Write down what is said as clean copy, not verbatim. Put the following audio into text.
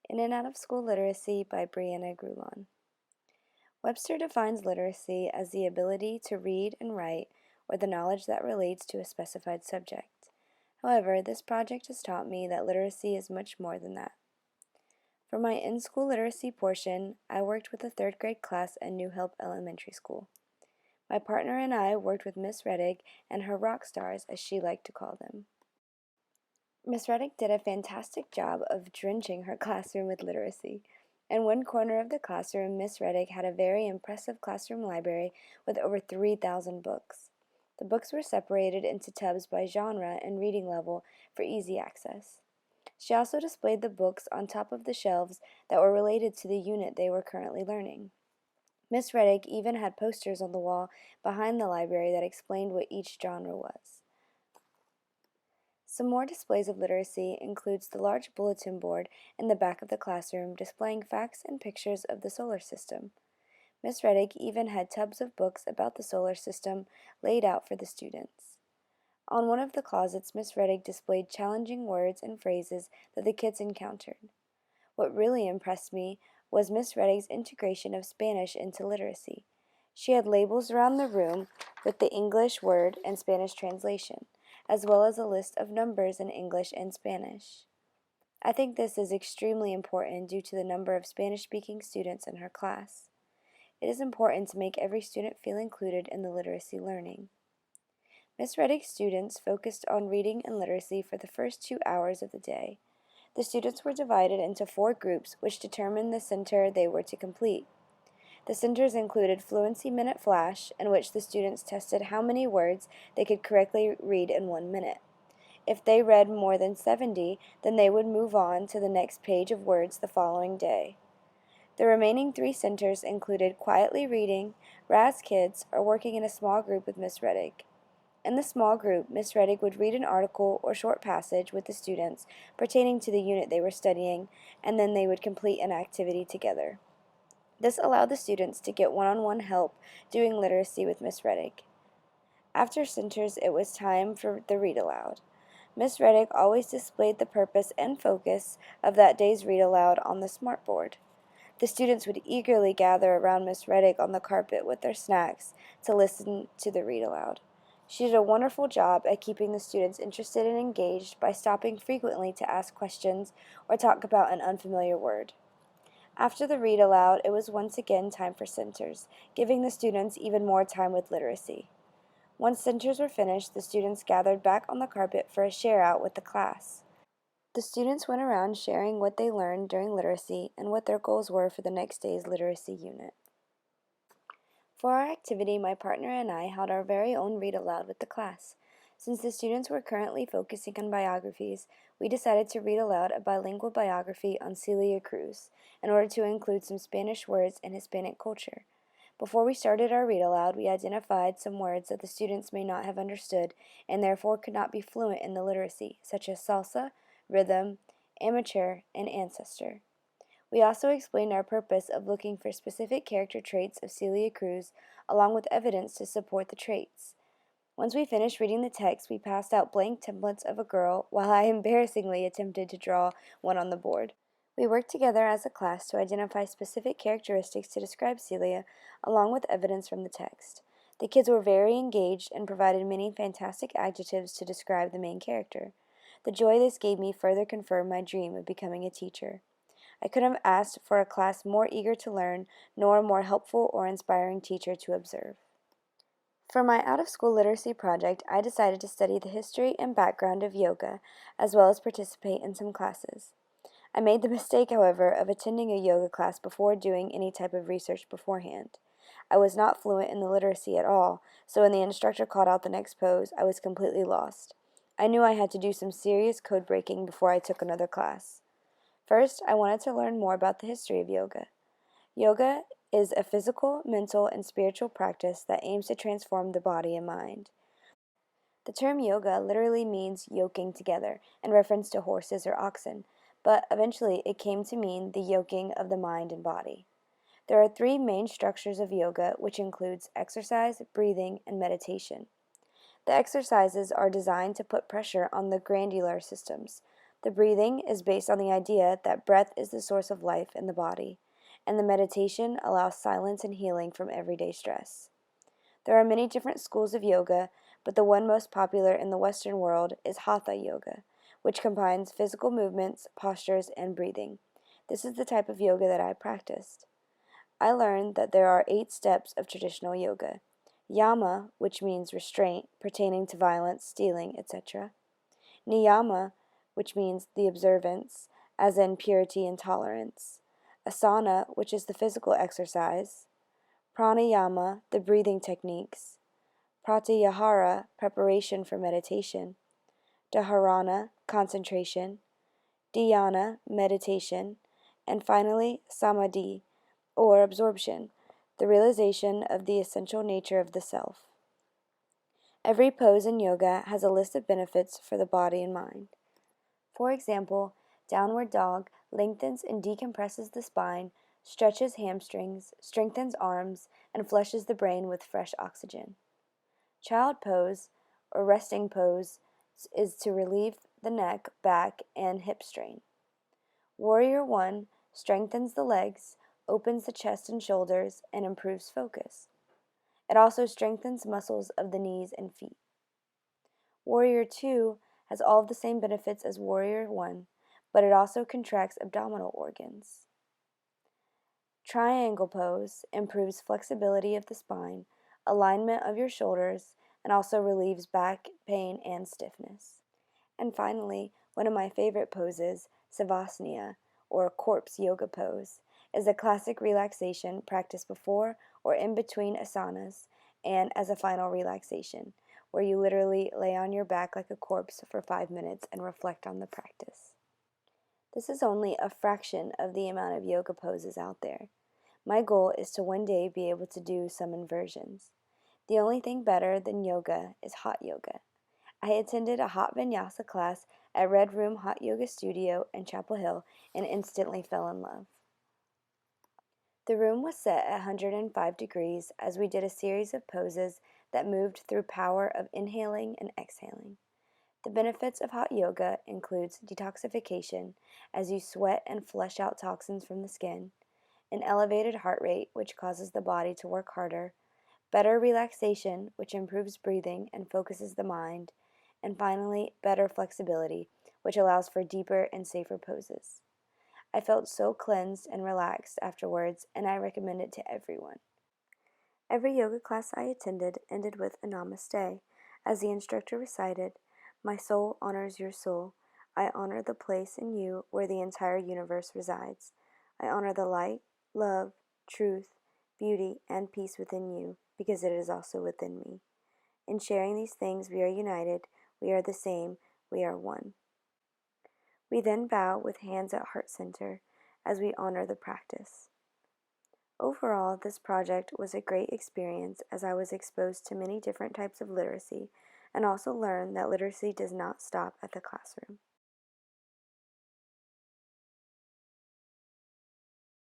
In and Out of School Literacy by Brianna Grulon. Webster defines literacy as the ability to read and write or the knowledge that relates to a specified subject. However, this project has taught me that literacy is much more than that. For my in-school literacy portion, I worked with a third grade class at New Hope Elementary School. My partner and I worked with Miss Reddick and her rock stars, as she liked to call them. Miss Reddick did a fantastic job of drenching her classroom with literacy. In one corner of the classroom, Miss Reddick had a very impressive classroom library with over 3,000 books. The books were separated into tubs by genre and reading level for easy access. She also displayed the books on top of the shelves that were related to the unit they were currently learning. Miss Reddick even had posters on the wall behind the library that explained what each genre was. Some more displays of literacy includes the large bulletin board in the back of the classroom displaying facts and pictures of the solar system. Miss Reddick even had tubs of books about the solar system laid out for the students. On one of the closets, Miss Reddick displayed challenging words and phrases that the kids encountered. What really impressed me was Miss Reddick's integration of Spanish into literacy. She had labels around the room with the English word and Spanish translation, as well as a list of numbers in English and Spanish. I think this is extremely important due to the number of Spanish-speaking students in her class. It is important to make every student feel included in the literacy learning. Miss Reddick's students focused on reading and literacy for the first 2 hours of the day. The students were divided into 4 groups, which determined the center they were to complete. The centers included Fluency Minute Flash, in which the students tested how many words they could correctly read in 1 minute. If they read more than 70, then they would move on to the next page of words the following day. The remaining 3 centers included Quietly Reading, Raz Kids, or working in a small group with Miss Reddick. In the small group, Miss Reddick would read an article or short passage with the students pertaining to the unit they were studying, and then they would complete an activity together. This allowed the students to get one-on-one help doing literacy with Miss Reddick. After centers, it was time for the read aloud. Miss Reddick always displayed the purpose and focus of that day's read aloud on the smartboard. The students would eagerly gather around Miss Reddick on the carpet with their snacks to listen to the read aloud. She did a wonderful job at keeping the students interested and engaged by stopping frequently to ask questions or talk about an unfamiliar word. After the read aloud, it was once again time for centers, giving the students even more time with literacy. Once centers were finished, the students gathered back on the carpet for a share out with the class. The students went around sharing what they learned during literacy and what their goals were for the next day's literacy unit. For our activity, my partner and I held our very own read aloud with the class. Since the students were currently focusing on biographies, we decided to read aloud a bilingual biography on Celia Cruz in order to include some Spanish words and Hispanic culture. Before we started our read aloud, we identified some words that the students may not have understood and therefore could not be fluent in the literacy, such as salsa, rhythm, amateur, and ancestor. We also explained our purpose of looking for specific character traits of Celia Cruz, along with evidence to support the traits. Once we finished reading the text, we passed out blank templates of a girl while I embarrassingly attempted to draw one on the board. We worked together as a class to identify specific characteristics to describe Celia, along with evidence from the text. The kids were very engaged and provided many fantastic adjectives to describe the main character. The joy this gave me further confirmed my dream of becoming a teacher. I couldn't have asked for a class more eager to learn, nor a more helpful or inspiring teacher to observe. For my out-of-school literacy project, I decided to study the history and background of yoga, as well as participate in some classes. I made the mistake, however, of attending a yoga class before doing any type of research beforehand. I was not fluent in the literacy at all, so when the instructor called out the next pose, I was completely lost. I knew I had to do some serious code breaking before I took another class. First, I wanted to learn more about the history of yoga. Yoga is a physical, mental, and spiritual practice that aims to transform the body and mind. The term yoga literally means yoking together, in reference to horses or oxen, but eventually it came to mean the yoking of the mind and body. There are 3 main structures of yoga, which includes exercise, breathing, and meditation. The exercises are designed to put pressure on the glandular systems, The breathing is based on the idea that breath is the source of life in the body, and the meditation allows silence and healing from everyday stress. There are many different schools of yoga, but the one most popular in the Western world is Hatha Yoga, which combines physical movements, postures, and breathing. This is the type of yoga that I practiced. I learned that there are 8 steps of traditional yoga. Yama, which means restraint, pertaining to violence, stealing, etc. Niyama, which means the observance, as in purity and tolerance. Asana, which is the physical exercise. Pranayama, the breathing techniques. Pratyahara, preparation for meditation. Dharana, concentration. Dhyana, meditation. And finally, samadhi, or absorption, the realization of the essential nature of the self. Every pose in yoga has a list of benefits for the body and mind. For example, downward dog lengthens and decompresses the spine, stretches hamstrings, strengthens arms, and flushes the brain with fresh oxygen. Child pose, or resting pose, is to relieve the neck, back, and hip strain. Warrior 1 strengthens the legs, opens the chest and shoulders, and improves focus. It also strengthens muscles of the knees and feet. Warrior 2 has all of the same benefits as Warrior 1, but it also contracts abdominal organs. Triangle pose improves flexibility of the spine, alignment of your shoulders, and also relieves back pain and stiffness. And finally, one of my favorite poses, Savasana, or corpse yoga pose, is a classic relaxation practiced before or in between asanas and as a final relaxation, where you literally lay on your back like a corpse for 5 minutes and reflect on the practice. This is only a fraction of the amount of yoga poses out there. My goal is to one day be able to do some inversions. The only thing better than yoga is hot yoga. I attended a hot vinyasa class at Red Room Hot Yoga Studio in Chapel Hill and instantly fell in love. The room was set at 105 degrees as we did a series of poses that moved through power of inhaling and exhaling. The benefits of hot yoga includes detoxification as you sweat and flush out toxins from the skin, an elevated heart rate which causes the body to work harder, better relaxation which improves breathing and focuses the mind, and finally, better flexibility, which allows for deeper and safer poses. I felt so cleansed and relaxed afterwards, and I recommend it to everyone. Every yoga class I attended ended with a namaste, as the instructor recited, "My soul honors your soul. I honor the place in you where the entire universe resides. I honor the light, love, truth, beauty, and peace within you, because it is also within me. In sharing these things, we are united, we are the same, we are one." We then bow with hands at heart center as we honor the practice. Overall, this project was a great experience as I was exposed to many different types of literacy and also learned that literacy does not stop at the classroom.